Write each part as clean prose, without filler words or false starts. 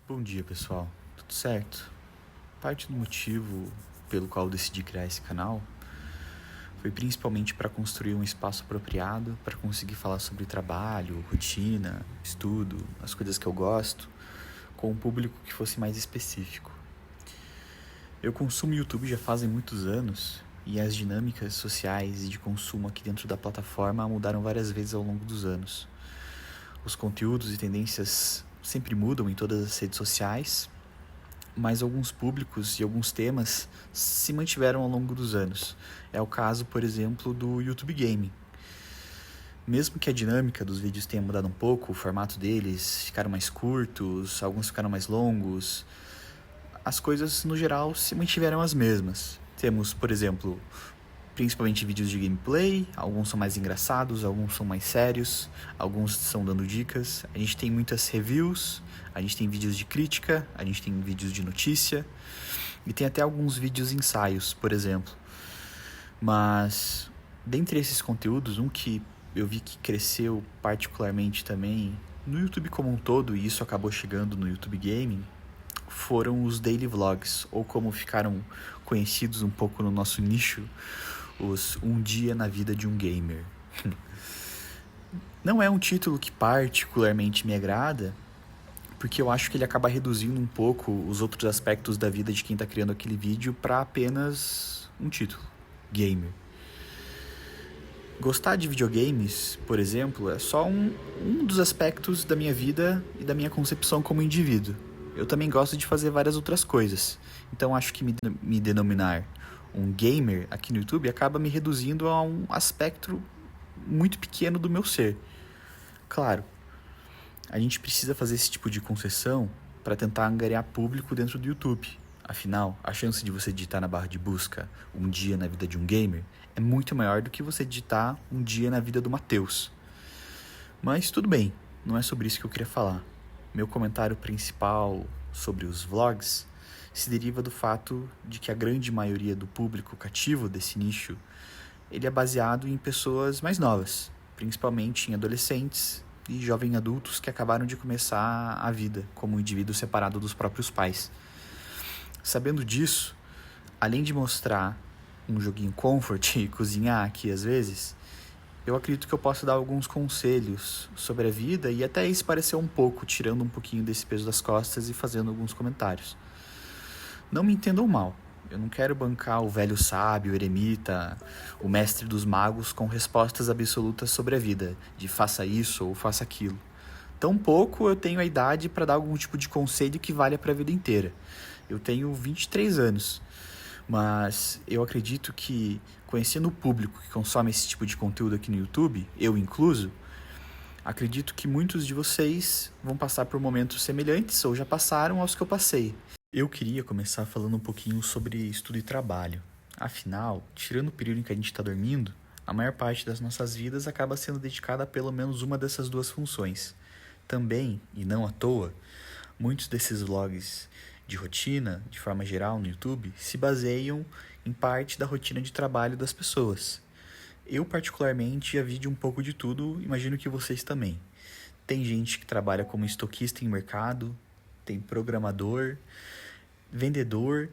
Bom dia, pessoal. Tudo certo? Parte do motivo pelo qual eu decidi criar esse canal foi principalmente para construir um espaço apropriado para conseguir falar sobre trabalho, rotina, estudo, as coisas que eu gosto, com um público que fosse mais específico. Eu consumo YouTube já fazem muitos anos e as dinâmicas sociais e de consumo aqui dentro da plataforma mudaram várias vezes ao longo dos anos. Os conteúdos e tendências sempre mudam em todas as redes sociais, mas alguns públicos e alguns temas se mantiveram ao longo dos anos. É o caso, por exemplo, do YouTube Gaming. Mesmo que a dinâmica dos vídeos tenha mudado um pouco, o formato deles ficaram mais curtos, alguns ficaram mais longos, as coisas no geral se mantiveram as mesmas. Temos, por exemplo, principalmente vídeos de gameplay, alguns são mais engraçados, alguns são mais sérios, alguns são dando dicas. A gente tem muitas reviews, a gente tem vídeos de crítica, a gente tem vídeos de notícia e tem até alguns vídeos ensaios, por exemplo. Mas, dentre esses conteúdos, um que eu vi que cresceu particularmente também no YouTube como um todo, e isso acabou chegando no YouTube Gaming, foram os daily vlogs, ou como ficaram conhecidos um pouco no nosso nicho, os Um Dia na Vida de um Gamer. Não é um título que particularmente me agrada, porque eu acho que ele acaba reduzindo um pouco os outros aspectos da vida de quem está criando aquele vídeo para apenas um título, gamer. Gostar de videogames, por exemplo, é só um dos aspectos da minha vida e da minha concepção como indivíduo. Eu também gosto de fazer várias outras coisas, então acho que me denominar um gamer aqui no YouTube acaba me reduzindo a um aspecto muito pequeno do meu ser. Claro, a gente precisa fazer esse tipo de concessão para tentar angariar público dentro do YouTube. Afinal, a chance de você digitar na barra de busca Um Dia na Vida de um Gamer é muito maior do que você digitar Um Dia na Vida do Matheus. Mas tudo bem, não é sobre isso que eu queria falar. Meu comentário principal sobre os vlogs se deriva do fato de que a grande maioria do público cativo desse nicho ele é baseado em pessoas mais novas, principalmente em adolescentes e jovens adultos que acabaram de começar a vida como um indivíduo separado dos próprios pais. Sabendo disso, além de mostrar um joguinho comfort e cozinhar aqui às vezes, eu acredito que eu posso dar alguns conselhos sobre a vida e até isso parecer um pouco, tirando um pouquinho desse peso das costas e fazendo alguns comentários. Não me entendam mal, eu não quero bancar o velho sábio, o eremita, o mestre dos magos com respostas absolutas sobre a vida, de faça isso ou faça aquilo. Tampouco eu tenho a idade para dar algum tipo de conselho que valha para a vida inteira. Eu tenho 23 anos, mas eu acredito que, conhecendo o público que consome esse tipo de conteúdo aqui no YouTube, eu incluso, acredito que muitos de vocês vão passar por momentos semelhantes ou já passaram aos que eu passei. Eu queria começar falando um pouquinho sobre estudo e trabalho. Afinal, tirando o período em que a gente está dormindo, a maior parte das nossas vidas acaba sendo dedicada a pelo menos uma dessas duas funções. Também, e não à toa, muitos desses vlogs de rotina, de forma geral no YouTube, se baseiam em parte da rotina de trabalho das pessoas. Eu, particularmente, já vi de um pouco de tudo, imagino que vocês também. Tem gente que trabalha como estoquista em mercado, tem programador, vendedor,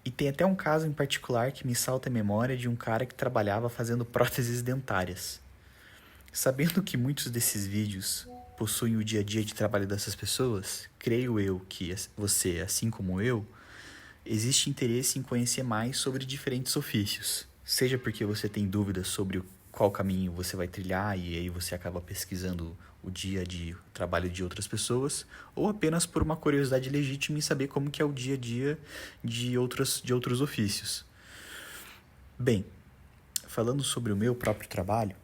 e tem até um caso em particular que me salta a memória de um cara que trabalhava fazendo próteses dentárias. Sabendo que muitos desses vídeos possuem o dia a dia de trabalho dessas pessoas, creio eu que você, assim como eu, existe interesse em conhecer mais sobre diferentes ofícios. Seja porque você tem dúvidas sobre qual caminho você vai trilhar e aí você acaba pesquisando o dia a dia, o trabalho de outras pessoas, ou apenas por uma curiosidade legítima em saber como que é o dia a dia de outros ofícios. Bem, falando sobre o meu próprio trabalho,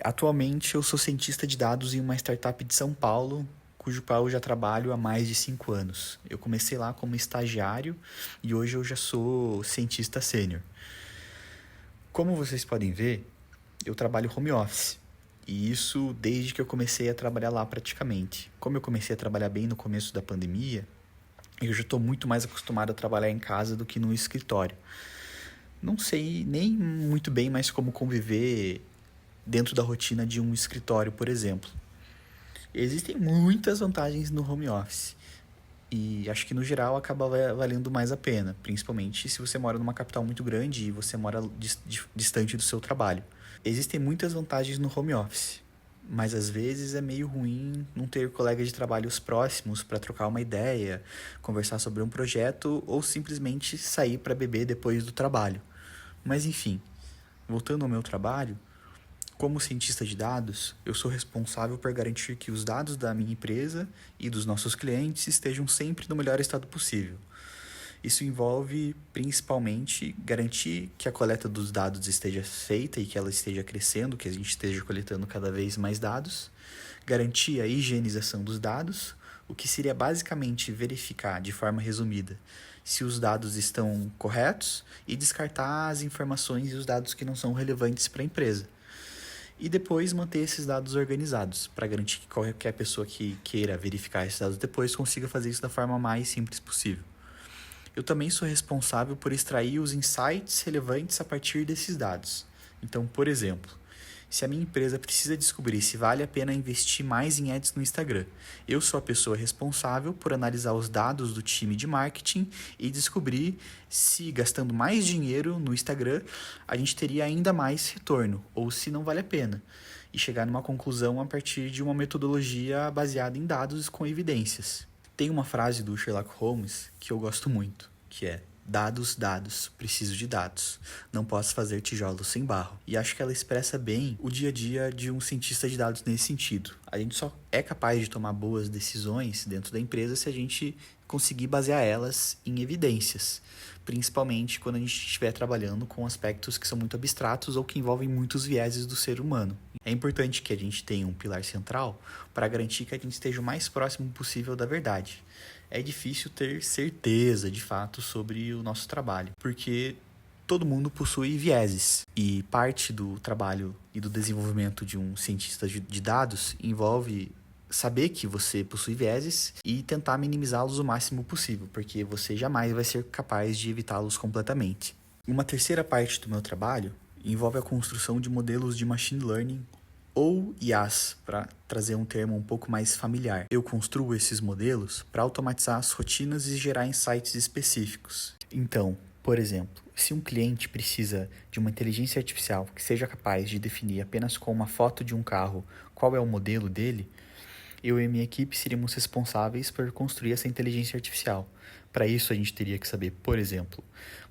atualmente eu sou cientista de dados em uma startup de São Paulo, cujo qual eu já trabalho há mais de 5 anos. Eu comecei lá como estagiário e hoje eu já sou cientista sênior. Como vocês podem ver, eu trabalho home office. E isso desde que eu comecei a trabalhar lá praticamente. Como eu comecei a trabalhar bem no começo da pandemia, eu já estou muito mais acostumado a trabalhar em casa do que no escritório. Não sei nem muito bem mais como conviver dentro da rotina de um escritório, por exemplo. Existem muitas vantagens no home office. E acho que no geral acaba valendo mais a pena, principalmente se você mora numa capital muito grande e você mora distante do seu trabalho. Existem muitas vantagens no home office, mas às vezes é meio ruim não ter colegas de trabalhos próximos para trocar uma ideia, conversar sobre um projeto ou simplesmente sair para beber depois do trabalho. Mas enfim, voltando ao meu trabalho, como cientista de dados, eu sou responsável por garantir que os dados da minha empresa e dos nossos clientes estejam sempre no melhor estado possível. Isso envolve, principalmente, garantir que a coleta dos dados esteja feita e que ela esteja crescendo, que a gente esteja coletando cada vez mais dados, garantir a higienização dos dados, o que seria basicamente verificar, de forma resumida, se os dados estão corretos e descartar as informações e os dados que não são relevantes para a empresa. E depois manter esses dados organizados, para garantir que qualquer pessoa que queira verificar esses dados depois consiga fazer isso da forma mais simples possível. Eu também sou responsável por extrair os insights relevantes a partir desses dados. Então, por exemplo, se a minha empresa precisa descobrir se vale a pena investir mais em ads no Instagram, eu sou a pessoa responsável por analisar os dados do time de marketing e descobrir se gastando mais dinheiro no Instagram a gente teria ainda mais retorno ou se não vale a pena. E chegar numa conclusão a partir de uma metodologia baseada em dados com evidências. Tem uma frase do Sherlock Holmes que eu gosto muito, que é: dados, dados, preciso de dados. Não posso fazer tijolos sem barro. E acho que ela expressa bem o dia a dia de um cientista de dados nesse sentido. A gente só é capaz de tomar boas decisões dentro da empresa se a gente conseguir basear elas em evidências. Principalmente quando a gente estiver trabalhando com aspectos que são muito abstratos ou que envolvem muitos vieses do ser humano. É importante que a gente tenha um pilar central para garantir que a gente esteja o mais próximo possível da verdade. É difícil ter certeza, de fato, sobre o nosso trabalho, porque todo mundo possui vieses. E parte do trabalho e do desenvolvimento de um cientista de dados envolve saber que você possui vieses e tentar minimizá-los o máximo possível, porque você jamais vai ser capaz de evitá-los completamente. Uma terceira parte do meu trabalho envolve a construção de modelos de machine learning ou IAs, para trazer um termo um pouco mais familiar. Eu construo esses modelos para automatizar as rotinas e gerar insights específicos. Então, por exemplo, se um cliente precisa de uma inteligência artificial que seja capaz de definir apenas com uma foto de um carro qual é o modelo dele, eu e minha equipe seríamos responsáveis por construir essa inteligência artificial. Para isso, a gente teria que saber, por exemplo,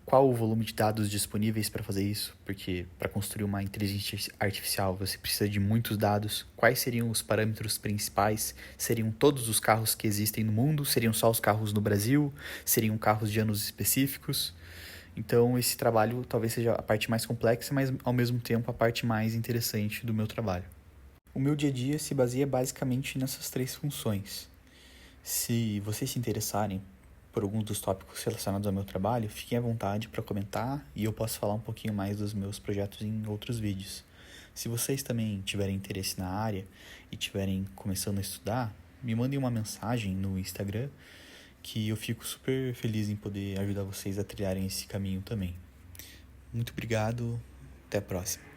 qual o volume de dados disponíveis para fazer isso, porque para construir uma inteligência artificial você precisa de muitos dados. Quais seriam os parâmetros principais? Seriam todos os carros que existem no mundo? Seriam só os carros no Brasil? Seriam carros de anos específicos? Então, esse trabalho talvez seja a parte mais complexa, mas ao mesmo tempo a parte mais interessante do meu trabalho. O meu dia a dia se baseia basicamente nessas 3 funções. Se vocês se interessarem por alguns dos tópicos relacionados ao meu trabalho, fiquem à vontade para comentar e eu posso falar um pouquinho mais dos meus projetos em outros vídeos. Se vocês também tiverem interesse na área e estiverem começando a estudar, me mandem uma mensagem no Instagram que eu fico super feliz em poder ajudar vocês a trilharem esse caminho também. Muito obrigado, até a próxima.